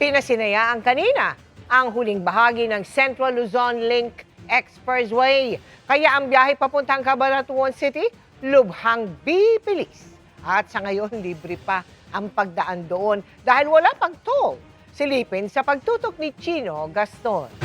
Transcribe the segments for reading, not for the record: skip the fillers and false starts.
Pinasinayaan kanina ang huling bahagi ng Central Luzon Link Expressway. Kaya ang biyahe papuntang Cabanatuan City, lubhang bibilis. At sa ngayon, libre pa ang pagdaan doon dahil wala pang toll. Silipin sa pagtutok ni Chino Gaston.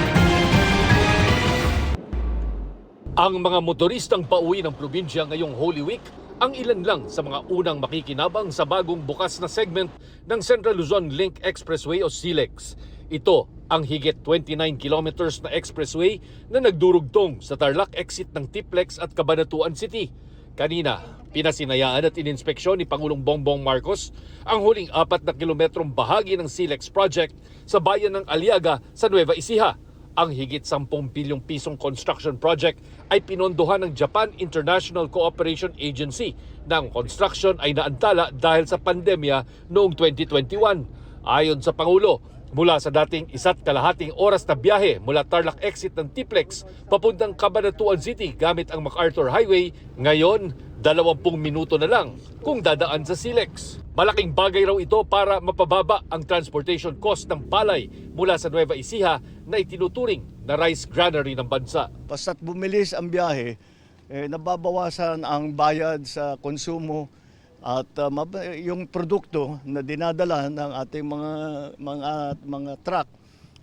Ang mga motoristang pauwi ng probinsya ngayong Holy Week ang ilan lang sa mga unang makikinabang sa bagong bukas na segment ng Central Luzon Link Expressway o SLEX. Ito ang higit 29 kilometers na expressway na nagdurugtong sa Tarlac exit ng Tiplex at Cabanatuan City. Kanina, pinasinayaan at ininspeksyon ni Pangulong Bongbong Marcos ang huling 4 na kilometrong bahagi ng SLEX project sa bayan ng Aliaga sa Nueva Ecija. Ang higit 10 bilyong pisong construction project ay pinondohan ng Japan International Cooperation Agency na ang construction ay naantala dahil sa pandemya noong 2021. Ayon sa Pangulo, mula sa dating 1.5 oras na biyahe mula Tarlac exit ng Tiplex papuntang Cabanatuan City gamit ang MacArthur Highway, ngayon 20 minuto na lang kung dadaan sa SLEX. Malaking bagay raw ito para mapababa ang transportation cost ng palay mula sa Nueva Ecija na itinuturing na rice granary ng bansa. Basta't bumilis ang biyahe, nababawasan ang bayad sa konsumo at yung produkto na dinadala ng ating mga truck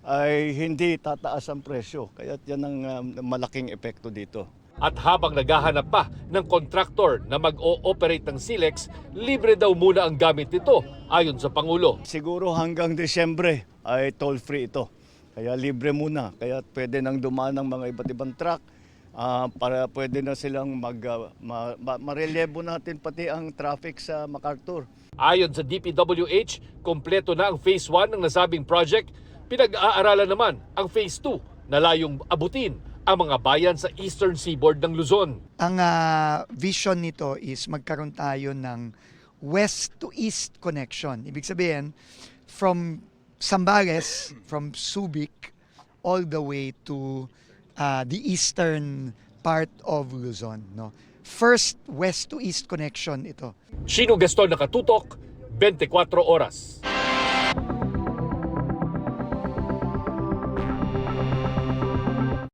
ay hindi tataas ang presyo. Kaya yan ang malaking epekto dito. At habang naghahanap pa ng kontraktor na mag-o-operate ng SLEX, libre daw muna ang gamit nito ayon sa Pangulo. Siguro hanggang Desyembre ay toll-free ito. Kaya libre muna. Kaya pwede nang dumaan ng mga iba't ibang truck para pwede na silang marelebo natin pati ang traffic sa MacArthur. Ayon sa DPWH, kompleto na ang Phase 1 ng nasabing project. Pinag-aaralan naman ang Phase 2 na layong abutin ang mga bayan sa eastern seaboard ng Luzon. Ang vision nito is magkaroon tayo ng west to east connection. Ibig sabihin, from Zambales, from Subic, all the way to the eastern part of Luzon. No? First west to east connection ito. Chino Gaston, nakatutok, 24 oras.